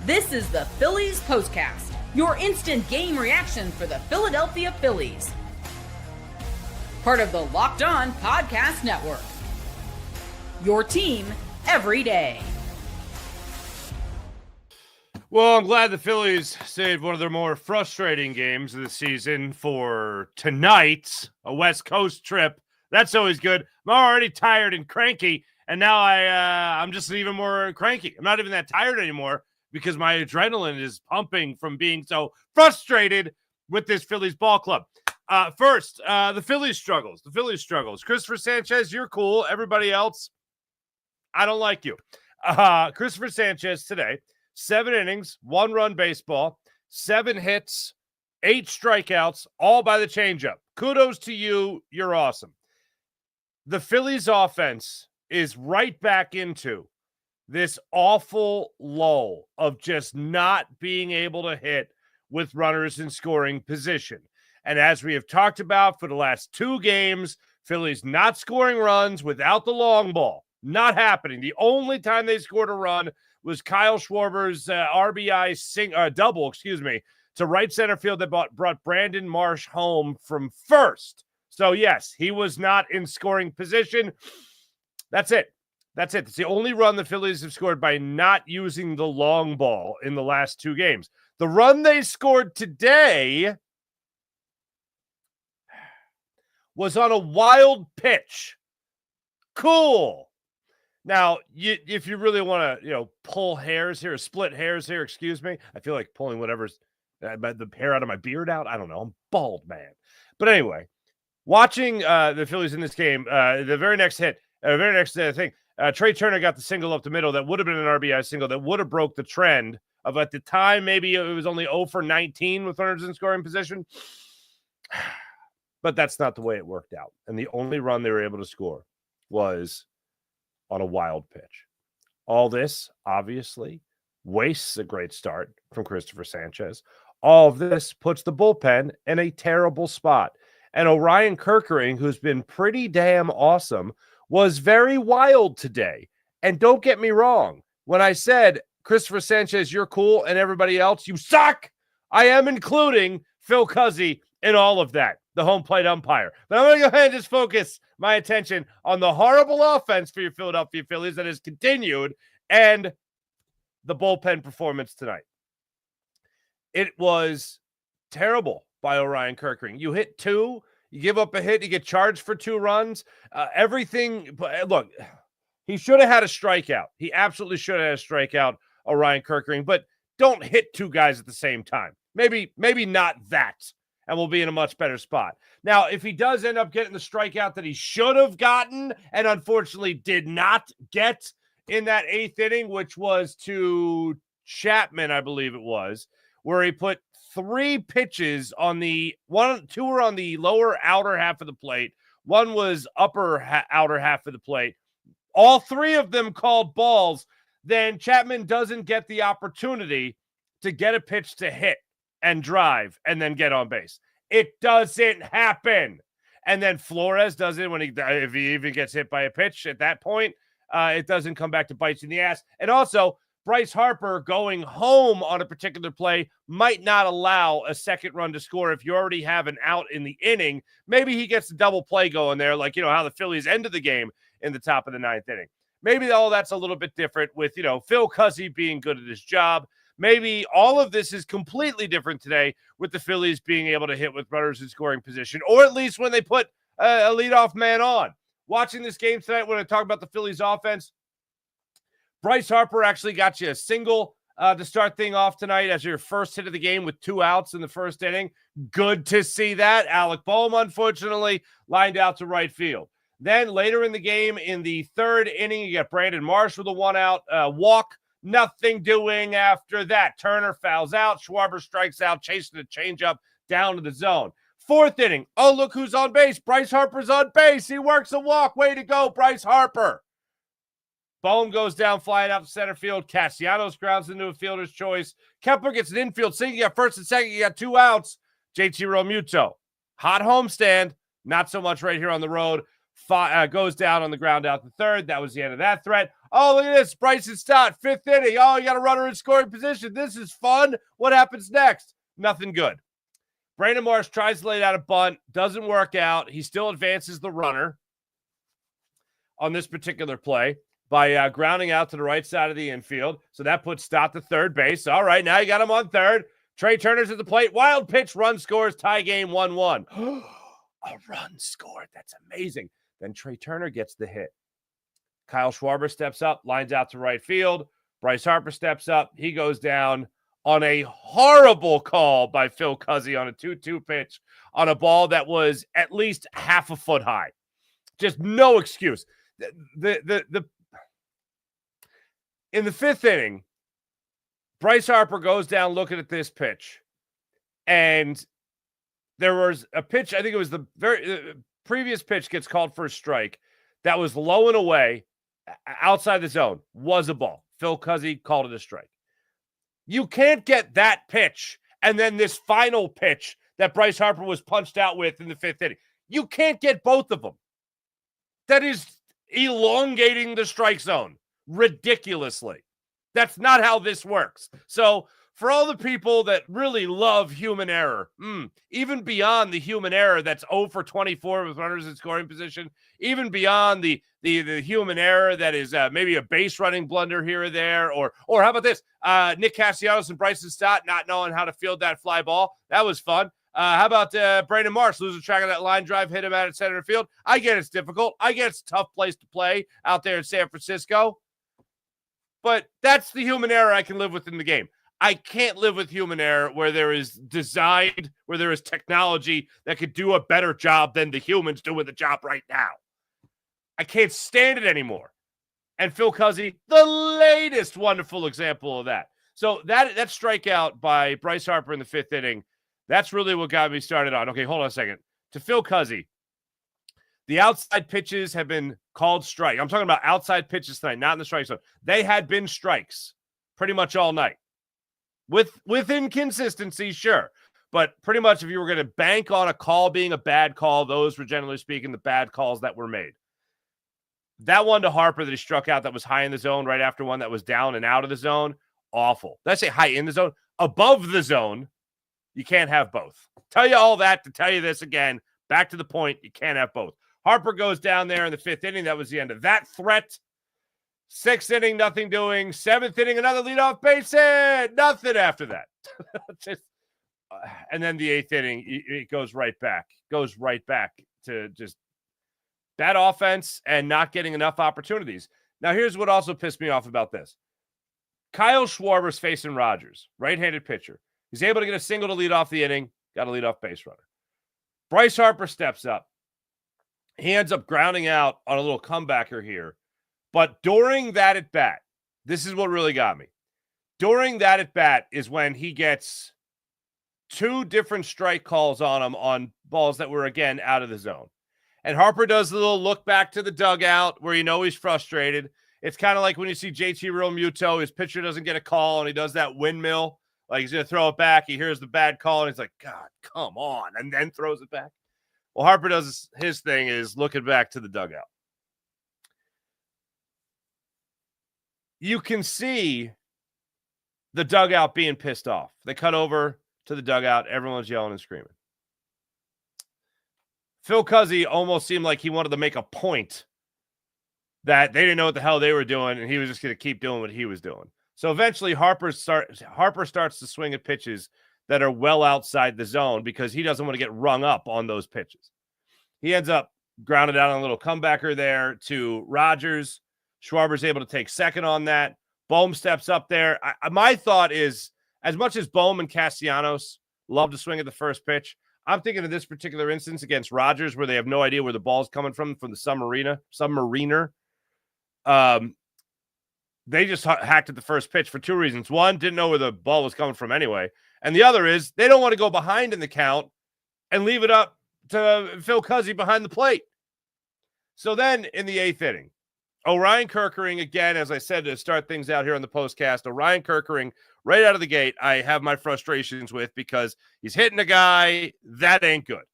This is the Phillies Postcast, your instant game reaction for the Philadelphia Phillies. Part of the Locked On Podcast Network. Your team every day. Well, I'm glad the Phillies saved one of their more frustrating games of the season for tonight, a West Coast trip. That's always good. I'm already tired and cranky, and now I'm just even more cranky. I'm not even that tired anymore because my adrenaline is pumping from being so frustrated with this Phillies ball club. First, the Phillies struggles. Christopher Sanchez, you're cool. Everybody else, I don't like you. Christopher Sanchez today, 7 innings, 1-run baseball, 7 hits, 8 strikeouts, all by the changeup. Kudos to you. You're awesome. The Phillies offense is right back into this awful lull of just not being able to hit with runners in scoring position. And as we have talked about for the last 2 games, Phillies not scoring runs without the long ball. Not happening. The only time they scored a run was Kyle Schwarber's RBI double, to right center field that brought Brandon Marsh home from first. So, yes, he was not in scoring position. That's it. It's the only run the Phillies have scored by not using the long ball in the last 2 games. The run they scored today was on a wild pitch. Cool. Now, if you really want to, pull hairs here, split hairs here, I feel like pulling whatever's the hair out of my beard out. I don't know. I'm bald, man. But anyway, watching the Phillies in this game, the very next thing, Trey Turner got the single up the middle that would have been an RBI single that would have broke the trend of, at the time, maybe it was only 0 for 19 with runners in scoring position. But that's not the way it worked out. And the only run they were able to score was on a wild pitch. All this, obviously, wastes a great start from Christopher Sanchez. All of this puts the bullpen in a terrible spot. And Orion Kerkering, who's been pretty damn awesome, was very wild today. And don't get me wrong, when I said, Christopher Sanchez, you're cool, and everybody else, you suck, I am including Phil Cuzzi in all of that, the home plate umpire. But I'm going to go ahead and just focus my attention on the horrible offense for your Philadelphia Phillies that has continued and the bullpen performance tonight. It was terrible by Orion Kerkering. You hit 2, you give up a hit, you get charged for 2 runs. Everything. Look, he should have had a strikeout. He absolutely should have had a strikeout, Orion Kerkering, but don't hit 2 guys at the same time. Maybe not that, and we'll be in a much better spot. Now, if he does end up getting the strikeout that he should have gotten and unfortunately did not get in that 8th inning, which was to Chapman, I believe it was, where he put 3 pitches on 2 were on the lower outer half of the plate. 1 was upper outer half of the plate. All 3 of them called balls. Then Chapman doesn't get the opportunity to get a pitch to hit and drive and then get on base. It doesn't happen. And then Flores does it if he even gets hit by a pitch at that point. It doesn't come back to bite you in the ass. And also, Bryce Harper going home on a particular play might not allow a second run to score if you already have an out in the inning. Maybe he gets a double play going there, like, how the Phillies ended the game in the top of the 9th inning. Maybe all that's a little bit different with, Phil Cuzzi being good at his job. Maybe all of this is completely different today with the Phillies being able to hit with runners in scoring position, or at least when they put a leadoff man on. Watching this game tonight, when I talk about the Phillies offense, Bryce Harper actually got you a single to start things off tonight as your first hit of the game with 2 outs in the first inning. Good to see that. Alec Boehm, unfortunately, lined out to right field. Then later in the game, in the 3rd inning, you got Brandon Marsh with a 1-out walk. Nothing doing after that. Turner fouls out. Schwarber strikes out, chasing a changeup down to the zone. 4th inning. Oh, look who's on base. Bryce Harper's on base. He works a walk. Way to go, Bryce Harper. Boehm goes down, flying out to center field. Castellanos grounds into a fielder's choice. Kepler gets an infield single. You got first and second. You got 2 outs. JT Realmuto. Hot homestand. Not so much right here on the road. Goes down on the ground out to third. That was the end of that threat. Oh, look at this. Bryson Stott, 5th inning. Oh, you got a runner in scoring position. This is fun. What happens next? Nothing good. Brandon Marsh tries to lay out a bunt. Doesn't work out. He still advances the runner on this particular play by grounding out to the right side of the infield. So that puts Stott to third base. All right, now you got him on third. Trey Turner's at the plate. Wild pitch, run scores, tie game 1-1. A run scored. That's amazing. Then Trey Turner gets the hit. Kyle Schwarber steps up, lines out to right field. Bryce Harper steps up. He goes down on a horrible call by Phil Cuzzi on a 2-2 pitch on a ball that was at least half a foot high. Just no excuse. In the 5th inning, Bryce Harper goes down looking at this pitch, and there was a pitch, I think it was the previous pitch gets called for a strike that was low and away outside the zone, was a ball. Phil Cuzzi called it a strike. You can't get that pitch and then this final pitch that Bryce Harper was punched out with in the 5th inning. You can't get both of them. That is elongating the strike zone ridiculously. That's not how this works. So for all the people that really love human error, even beyond the human error that's 0 for 24 with runners in scoring position, even beyond the human error that is maybe a base running blunder here or there, or how about this? Nick Castellanos and Bryson Stott not knowing how to field that fly ball. That was fun. How about Brandon Marsh losing track of that line drive, hit him out at center field? I get it's difficult. I get it's a tough place to play out there in San Francisco. But that's the human error I can live with in the game. I can't live with human error where there is design, where there is technology that could do a better job than the humans doing the job right now. I can't stand it anymore. And Phil Cuzzi, the latest wonderful example of that. So that strikeout by Bryce Harper in the 5th inning, that's really what got me started on. Okay, hold on a second. To Phil Cuzzi, the outside pitches have been called strike. I'm talking about outside pitches tonight, not in the strike zone. They had been strikes pretty much all night. With inconsistency, sure. But pretty much if you were going to bank on a call being a bad call, those were generally speaking the bad calls that were made. That one to Harper that he struck out that was high in the zone right after one that was down and out of the zone, awful. Did I say high in the zone? Above the zone, you can't have both. Tell you all that to tell you this again. Back to the point, you can't have both. Harper goes down there in the 5th inning. That was the end of that threat. 6th inning, nothing doing. 7th inning, another leadoff base hit. Nothing after that. And then the 8th inning, it goes right back. Goes right back to just that offense and not getting enough opportunities. Now, here's what also pissed me off about this. Kyle Schwarber's facing Rogers, right-handed pitcher. He's able to get a single to lead off the inning. Got a leadoff base runner. Bryce Harper steps up. He ends up grounding out on a little comebacker here. But during that at-bat, this is what really got me. During that at-bat is when he gets 2 different strike calls on him on balls that were, again, out of the zone. And Harper does a little look back to the dugout where you know he's frustrated. It's kind of like when you see JT Realmuto, his pitcher doesn't get a call, and he does that windmill. Like he's going to throw it back. He hears the bad call, and he's like, God, come on, and then throws it back. Well, Harper does his thing is looking back to the dugout. You can see the dugout being pissed off. They cut over to the dugout. Everyone's yelling and screaming. Phil Cuzzi almost seemed like he wanted to make a point that they didn't know what the hell they were doing, and he was just going to keep doing what he was doing. So eventually Harper starts to swing at pitches that are well outside the zone because he doesn't want to get rung up on those pitches. He ends up grounded out on a little comebacker there to Rogers. Schwarber's able to take second on that. Bohm steps up there. My thought is, as much as Bohm and Castellanos love to swing at the first pitch, I'm thinking of this particular instance against Rogers where they have no idea where the ball's coming from the submariner. They just hacked at the first pitch for 2 reasons. One, didn't know where the ball was coming from anyway. And the other is they don't want to go behind in the count and leave it up to Phil Cuzzi behind the plate. So then in the 8th inning, Orion Kerkering, again, as I said, to start things out here on the postcast, Orion Kerkering, right out of the gate, I have my frustrations with because he's hitting a guy. That ain't good.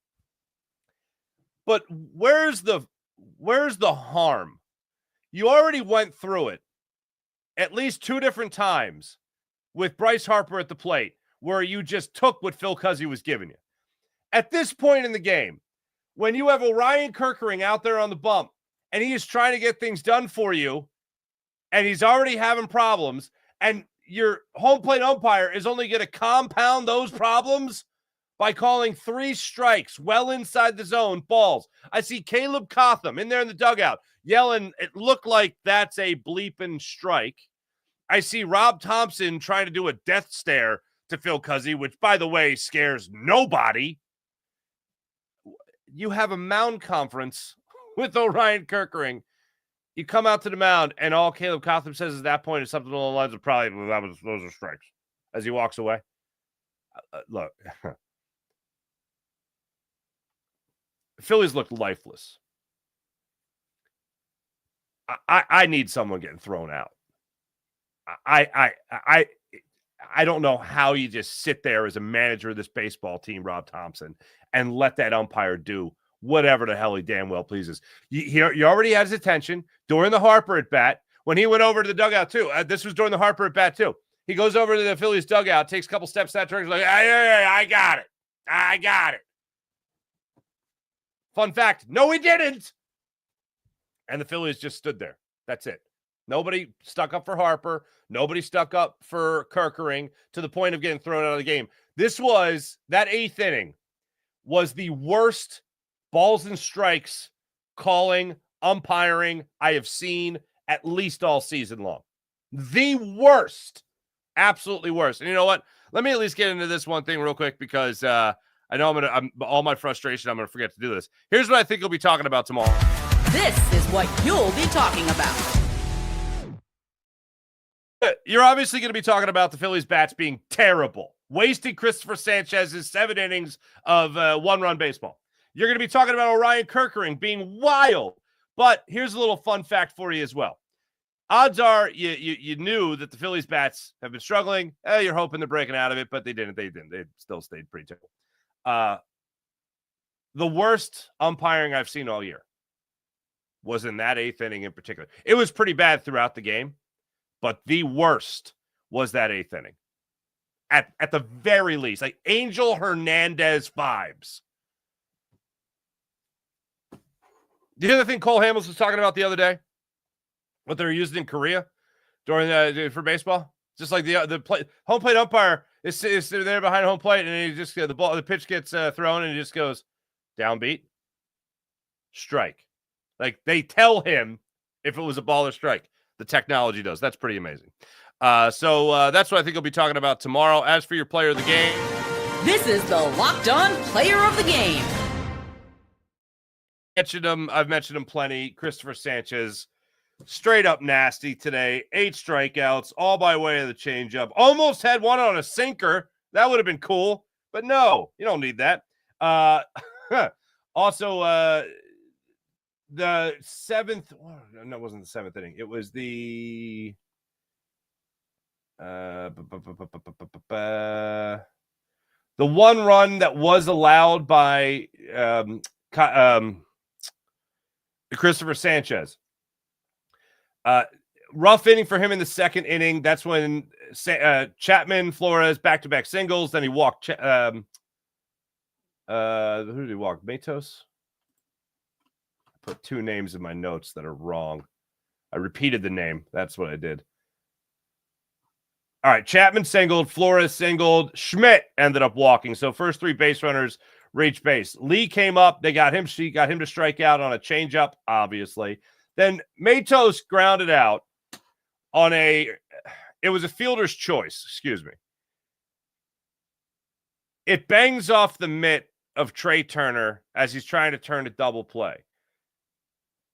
But where's the harm? You already went through it at least 2 different times with Bryce Harper at the plate where you just took what Phil Cuzzi was giving you. At this point in the game, when you have Orion Kerkering out there on the bump and he is trying to get things done for you and he's already having problems and your home plate umpire is only going to compound those problems by calling 3 strikes well inside the zone, balls. I see Caleb Cotham in there in the dugout yelling, it looked like that's a bleeping strike. I see Rob Thompson trying to do a death stare to Phil Cuzzi, which, by the way, scares nobody. You have a mound conference with Orion Kerkering. You come out to the mound, and all Caleb Cotham says at that point is something along the lines of probably, those are strikes, as he walks away. Look, Phillies looked lifeless. I need someone getting thrown out. I don't know how you just sit there as a manager of this baseball team, Rob Thompson, and let that umpire do whatever the hell he damn well pleases. You already had his attention during the Harper at bat when he went over to the dugout too. This was during the Harper at bat too. He goes over to the Phillies dugout, takes a couple steps that direction, like, I got it. I got it. Fun fact, no, he didn't. And the Phillies just stood there. That's it. Nobody stuck up for Harper. Nobody stuck up for Kerkering to the point of getting thrown out of the game. This was, that 8th inning was the worst balls and strikes calling, umpiring I have seen at least all season long. The worst. Absolutely worst. And you know what? Let me at least get into this one thing real quick because I know I'm all my frustration, I'm going to forget to do this. Here's what I think we'll be talking about tomorrow. This is what you'll be talking about. You're obviously going to be talking about the Phillies bats being terrible, wasting Christopher Sanchez's 7 innings of 1-run baseball. You're going to be talking about Orion Kerkering being wild. But here's a little fun fact for you as well. Odds are you knew that the Phillies bats have been struggling. You're hoping they're breaking out of it, but they didn't. They still stayed pretty terrible. The worst umpiring I've seen all year was in that 8th inning in particular. It was pretty bad throughout the game, but the worst was that 8th inning. At the very least, like Angel Hernandez vibes. Do you hear the thing Cole Hamels was talking about the other day? What they were using in Korea for baseball? Just like the home plate umpire is there behind home plate, and he just the pitch gets thrown, and he just goes downbeat, strike. Like they tell him if it was a ball or strike. The technology does. That's pretty amazing. So that's what I think we'll be talking about tomorrow. As for your player of the game, this is the Locked On Player of the Game. I've mentioned him plenty. Christopher Sanchez, straight up nasty today. 8 strikeouts, all by way of the changeup. Almost had one on a sinker. That would have been cool, but no, you don't need that. Also, the 7th, no, it wasn't the 7th inning. It was the one run that was allowed by Christopher Sanchez. Rough inning for him in the 2nd inning. That's when Chapman, Flores, back-to-back singles. Then he walked. Who did he walk? Matos? I put 2 names in my notes that are wrong. I repeated the name. That's what I did. All right, Chapman singled, Flores singled, Schmidt ended up walking. So first 3 base runners reached base. Lee came up. They got him. She got him to strike out on a changeup, obviously. Then Matos grounded out on it was a fielder's choice, excuse me. It bangs off the mitt of Trey Turner as he's trying to turn a double play.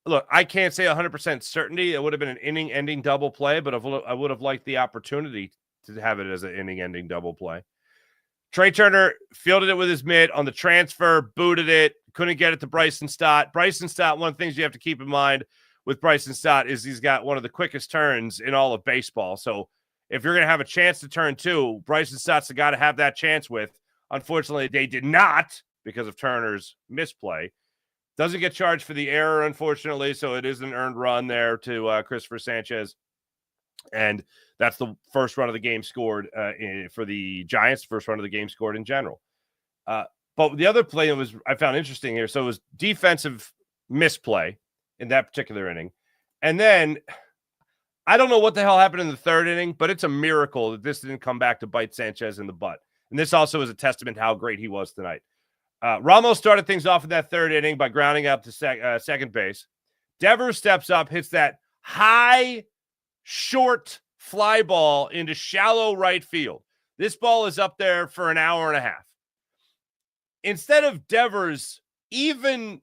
Look, I can't say 100% certainty it would have been an inning-ending double play, but I would have liked the opportunity to have it as an inning-ending double play. Trey Turner fielded it with his mitt on the transfer, booted it, couldn't get it to Bryson Stott. Bryson Stott, one of the things you have to keep in mind with Bryson Stott is he's got one of the quickest turns in all of baseball. So if you're going to have a chance to turn 2, Bryson Stott's the guy to have that chance with. Unfortunately, they did not because of Turner's misplay. Doesn't get charged for the error, unfortunately, so it is an earned run there to Christopher Sanchez. And that's the first run of the game scored for the Giants, first run of the game scored in general. But the other play I found interesting here. So it was defensive misplay in that particular inning. And then I don't know what the hell happened in the third inning, but it's a miracle that this didn't come back to bite Sanchez in the butt. And this also is a testament to how great he was tonight. Ramos started things off in that third inning by grounding out to second base. Devers steps up, hits that high, short fly ball into shallow right field. This ball is up there for an hour and a half. Instead of Devers even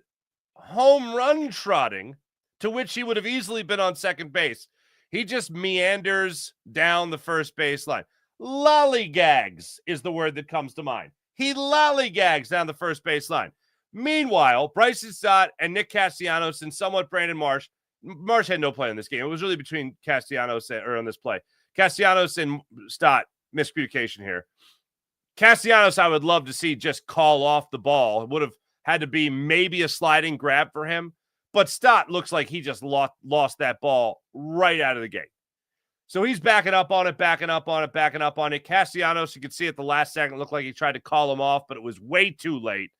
home run trotting, to which he would have easily been on second base, he just meanders down the first base line. Lollygags is the word that comes to mind. He lollygags down the first base line. Meanwhile, Bryson Stott and Nick Castellanos and somewhat Brandon Marsh had no play in this game. It was really between Castellanos on this play. Castellanos and Stott, miscommunication here. Castellanos, I would love to see just call off the ball. It would have had to be maybe a sliding grab for him. But Stott looks like he just lost that ball right out of the gate. So he's backing up on it. Castellanos, you could see at the last second, looked like he tried to call him off, but it was way too late,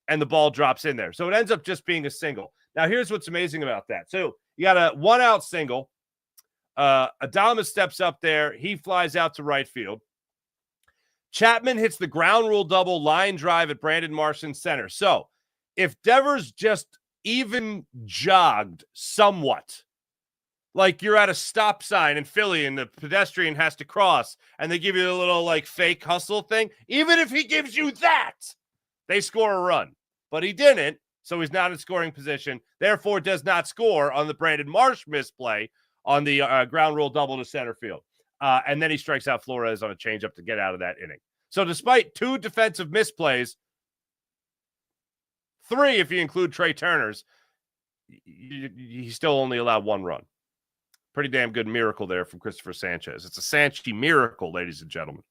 and the ball drops in there. So it ends up just being a single. Now, here's what's amazing about that. So you got a one-out single. Adames steps up there. He flies out to right field. Chapman hits the ground rule double line drive at Brandon Marsh in center. So if Devers just even jogged somewhat, like you're at a stop sign in Philly and the pedestrian has to cross and they give you a little like fake hustle thing, even if he gives you that, they score a run. But he didn't, so he's not in scoring position, therefore does not score on the Brandon Marsh misplay on the ground rule double to center field. And then he strikes out Flores on a changeup to get out of that inning. So despite 2 defensive misplays, 3 if you include Trey Turner's, he still only allowed 1 run. Pretty damn good miracle there from Christopher Sanchez. It's a Sanchez miracle, ladies and gentlemen.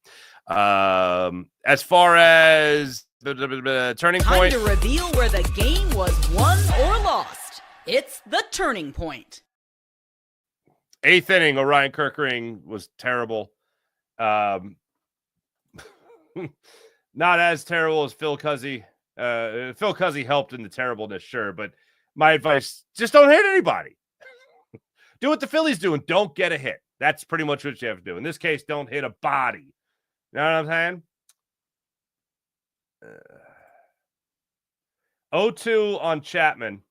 As far as the turning point. Time to reveal where the game was won or lost. It's the turning point. 8th inning, Orion Kerkering was terrible. Not as terrible as Phil Cuzzi. Phil Cuzzi helped in the terribleness, sure, but my advice, just don't hit anybody. Do what the Phillies do and don't get a hit. That's pretty much what you have to do. In this case, don't hit a body. You know what I'm saying? 0-2 on Chapman.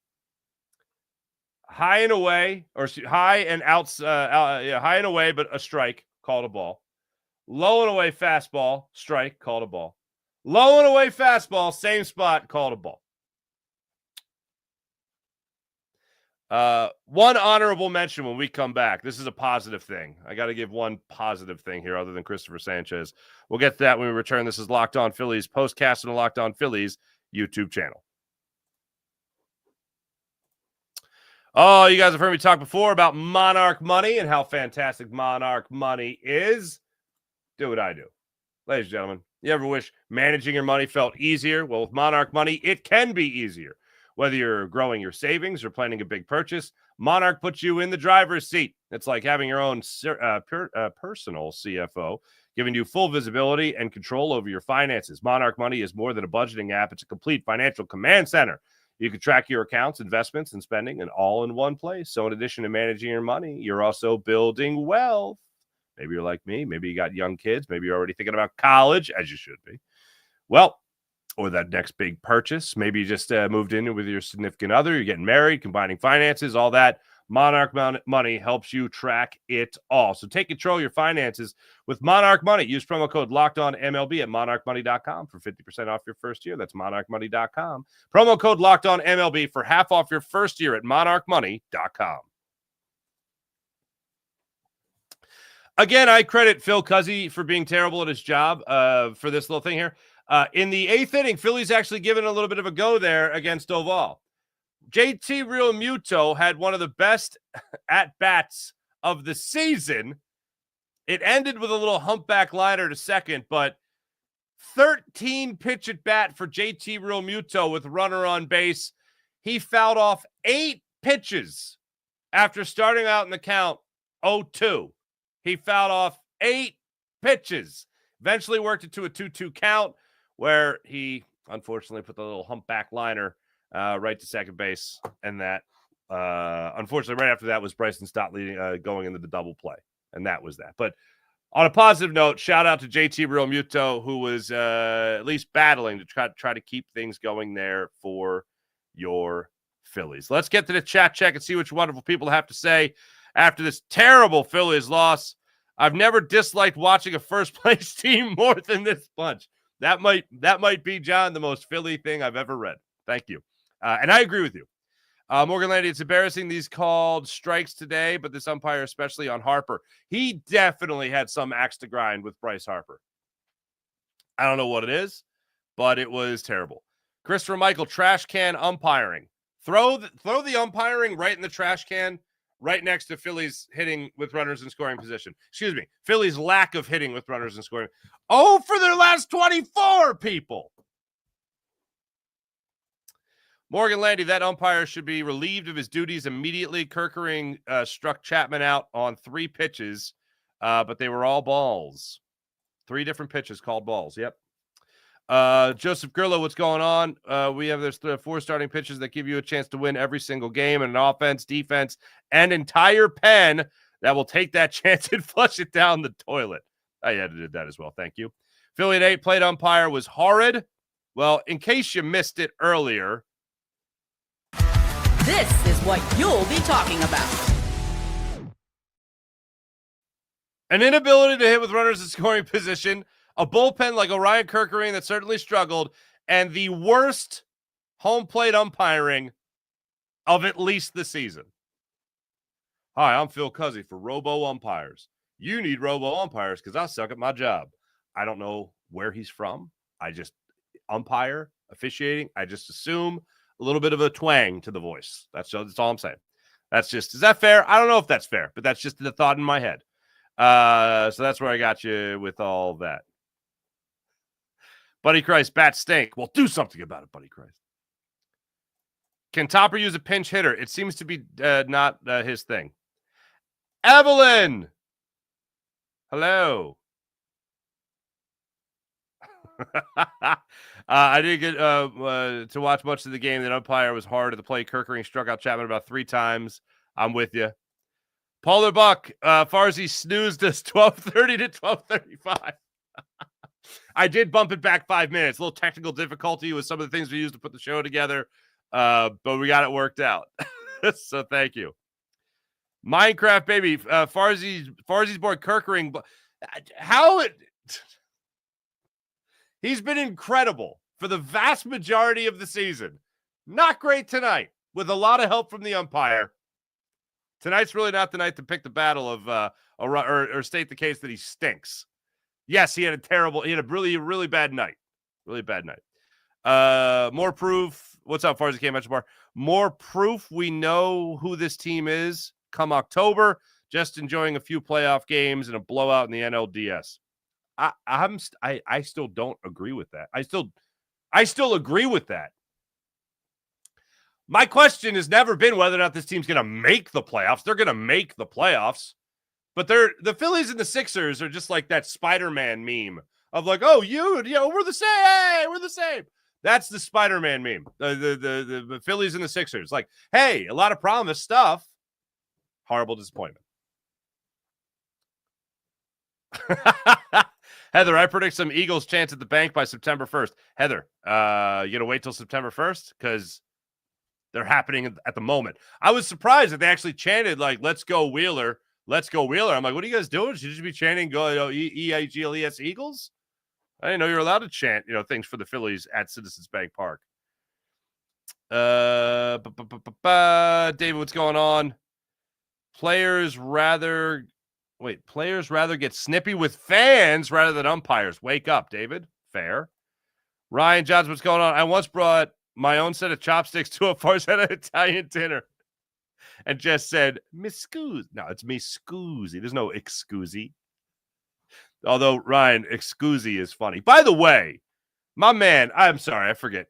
High and away, or high and high and away, but a strike, called a ball. Low and away fastball, strike, called a ball. Low and away fastball, same spot, called a ball. One honorable mention when we come back. This is a positive thing. I got to give one positive thing here other than Christopher Sanchez. We'll get to that when we return. This is Locked On Phillies, postcast on the Locked On Phillies YouTube channel. Oh, you guys have heard me talk before about Monarch Money and how fantastic Monarch Money is. Do what I do. Ladies and gentlemen, you ever wish managing your money felt easier? Well, with Monarch Money, it can be easier. Whether you're growing your savings or planning a big purchase, Monarch puts you in the driver's seat. It's like having your own personal CFO, giving you full visibility and control over your finances. Monarch Money is more than a budgeting app. It's a complete financial command center. You can track your accounts, investments, and spending and all in one place. So in addition to managing your money, you're also building wealth. Maybe you're like me. Maybe you got young kids. Maybe you're already thinking about college, as you should be. Well, or that next big purchase. Maybe you just moved in with your significant other. You're getting married, combining finances, all that. Monarch Money helps you track it all. So take control of your finances with Monarch Money. Use promo code LOCKEDONMLB at monarchmoney.com for 50% off your first year. That's monarchmoney.com. Promo code LOCKEDONMLB for half off your first year at monarchmoney.com. Again, I credit Phil Cuzzi for being terrible at his job for this little thing here. In the 8th inning, Philly's actually given a little bit of a go there against Doval. JT Realmuto had one of the best at-bats of the season. It ended with a little humpback liner to second, but 13 pitch at bat for JT Realmuto with runner on base. He fouled off 8 pitches after starting out in the count 0-2. He fouled off 8 pitches. Eventually worked it to a 2-2 count where he unfortunately put the little humpback liner right to second base. And that, unfortunately, right after that was Bryson Stott leading, going into the double play. And that was that. But on a positive note, shout out to JT Realmuto, who was at least battling to try to keep things going there for your Phillies. Let's get to the chat check and see what you wonderful people have to say after this terrible Phillies loss. I've never disliked watching a first-place team more than this bunch. That might be, John, the most Philly thing I've ever read. Thank you. And I agree with you. Morgan Landy, it's embarrassing these called strikes today, but this umpire, especially on Harper, he definitely had some axe to grind with Bryce Harper. I don't know what it is, but it was terrible. Christopher Michael, trash can umpiring. Throw the umpiring right in the trash can, right next to Phillies hitting with runners in scoring position. Excuse me, Phillies' lack of hitting with runners in scoring. Oh, for their last 24 people. Morgan Landy, that umpire should be relieved of his duties immediately. Kerkering struck Chapman out on 3 pitches, but they were all balls. 3 different pitches called balls. Yep. Joseph Grillo, what's going on? We have this 4 starting pitches that give you a chance to win every single game, and an offense, defense, and entire pen that will take that chance and flush it down the toilet. I edited that as well. Thank you. Philly at 8 plate umpire was horrid. Well, in case you missed it earlier, This is what you'll be talking about. an inability to hit with runners in scoring position, a bullpen like Orion Kerkering that certainly struggled, and the worst home plate umpiring of at least the season. Hi, I'm Phil Cuzzi for Robo Umpires. You need Robo Umpires because I suck at my job. I don't know where he's from. I just umpire, officiating. I just assume a little bit of a twang to the voice. That's all I'm saying. Is that fair? I don't know if that's fair, but that's just the thought in my head. So that's where I got you with all that. Buddy Christ, bats stink. Well, do something about it, Buddy Christ. Can Topper use a pinch hitter? It seems to be not his thing. Evelyn! Hello. I didn't get to watch much of the game. The umpire was hard at the plate. Kerkering struck out Chapman about 3 times. I'm with you. Polar Buck, Farzy snoozed us 12:30 to 12:35. I did bump it back 5 minutes. A little technical difficulty with some of the things we used to put the show together, but we got it worked out. So thank you. Minecraft baby, Farzi's boy Kerkering. He's been incredible for the vast majority of the season. Not great tonight, with a lot of help from the umpire. Tonight's really not the night to pick the battle of or state the case that he stinks. Yes, he had a really, really bad night. Really bad night. More proof. What's up, Farzi K. Metro Bar? More proof we know who this team is come October. Just enjoying a few playoff games and a blowout in the NLDS. I still don't agree with that. I still agree with that. My question has never been whether or not this team's going to make the playoffs. They're going to make the playoffs. But the Phillies and the Sixers are just like that Spider-Man meme of like, oh, we're the same. Hey, we're the same. That's the Spider-Man meme. The Phillies and the Sixers. Like, hey, a lot of promise stuff. Horrible disappointment. Heather, I predict some Eagles chance at the bank by September 1st. Heather, you going to wait till September 1st? Because they're happening at the moment. I was surprised that they actually chanted, like, let's go Wheeler. Let's go Wheeler. I'm like, what are you guys doing? Should you just be chanting E-I-G-L-E-S Eagles? I didn't know you were allowed to chant, things for the Phillies at Citizens Bank Park. David, what's going on? Players rather get snippy with fans rather than umpires. Wake up, David. Fair. Ryan Johns, what's going on? I once brought my own set of chopsticks to a Farzetta Italian dinner and just said, Miss Scusi. No, it's me Scusi. There's no excusi. Although, Ryan, excusi is funny. By the way, my man, I'm sorry. I forget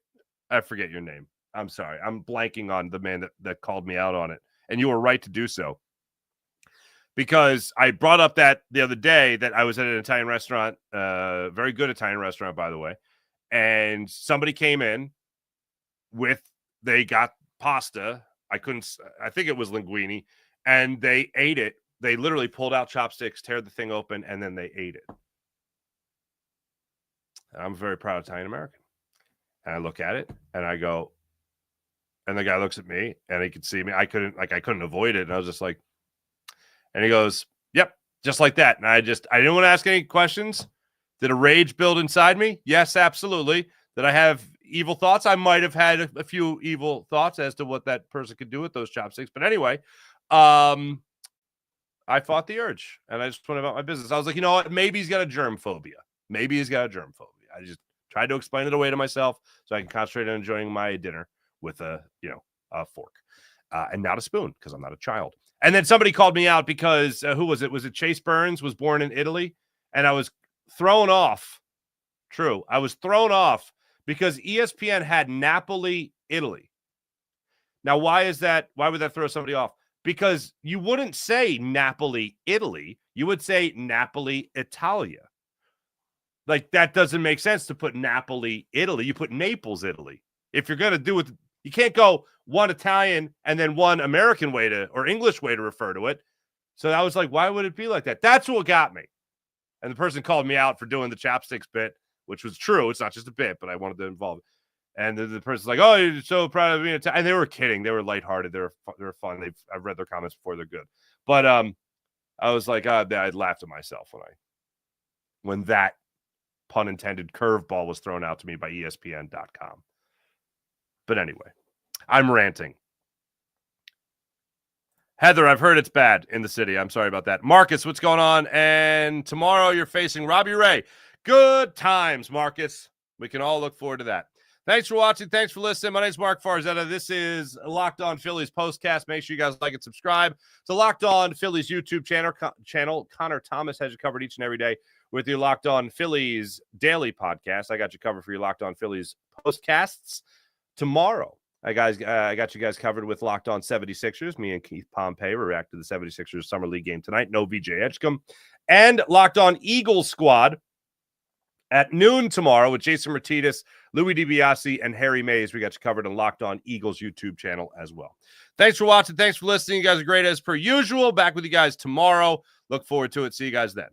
your name. I'm sorry. I'm blanking on the man that called me out on it. And you were right to do so. because I brought up that the other day that I was at an Italian restaurant, very good Italian restaurant, by the way, and somebody came in they got pasta. I think it was linguine, and they ate it. They literally pulled out chopsticks, tear the thing open, and then they ate it. And I'm a very proud Italian American. And I look at it and I go, and the guy looks at me and he could see me. I couldn't avoid it. And I was just like, and he goes, yep, just like that. And I didn't want to ask any questions. Did a rage build inside me? Yes, absolutely. Did I have evil thoughts? I might have had a few evil thoughts as to what that person could do with those chopsticks. But anyway, I fought the urge and I just went about my business. I was like, you know what? Maybe he's got a germ phobia. I just tried to explain it away to myself so I can concentrate on enjoying my dinner with a fork and not a spoon because I'm not a child. And then somebody called me out because who was it? Was it Chase Burns was born in Italy? And I was thrown off. True. I was thrown off because ESPN had Napoli, Italy. Now, why is that? Why would that throw somebody off? Because you wouldn't say Napoli, Italy. You would say Napoli, Italia. Like, that doesn't make sense to put Napoli, Italy. You put Naples, Italy. If you're going to do it, you can't go one Italian and then one American way or English way to refer to it. So I was like, why would it be like that? That's what got me. And the person called me out for doing the chopsticks bit, which was true. It's not just a bit, but I wanted to involve it. And the person's like, oh, you're so proud of me. And they were kidding. They were lighthearted. They were fun. I've read their comments before. They're good. But I was like, I laughed at myself when that pun intended curveball was thrown out to me by ESPN.com. But anyway, I'm ranting. Heather, I've heard it's bad in the city. I'm sorry about that. Marcus, what's going on? And tomorrow you're facing Robbie Ray. Good times, Marcus. We can all look forward to that. Thanks for watching. Thanks for listening. My name is Mark Farzetta. This is Locked On Phillies Postcast. Make sure you guys like and subscribe to Locked On Phillies YouTube channel. Connor Thomas has you covered each and every day with your Locked On Phillies daily podcast. I got you covered for your Locked On Phillies Postcasts tomorrow. I got you guys covered with Locked On 76ers. Me and Keith Pompey will react to the 76ers Summer League game tonight. No VJ Edgecombe. And Locked On Eagles Squad at noon tomorrow with Jason Martinez, Louis DiBiase, and Harry Mays. We got you covered on Locked On Eagles YouTube channel as well. Thanks for watching. Thanks for listening. You guys are great as per usual. Back with you guys tomorrow. Look forward to it. See you guys then.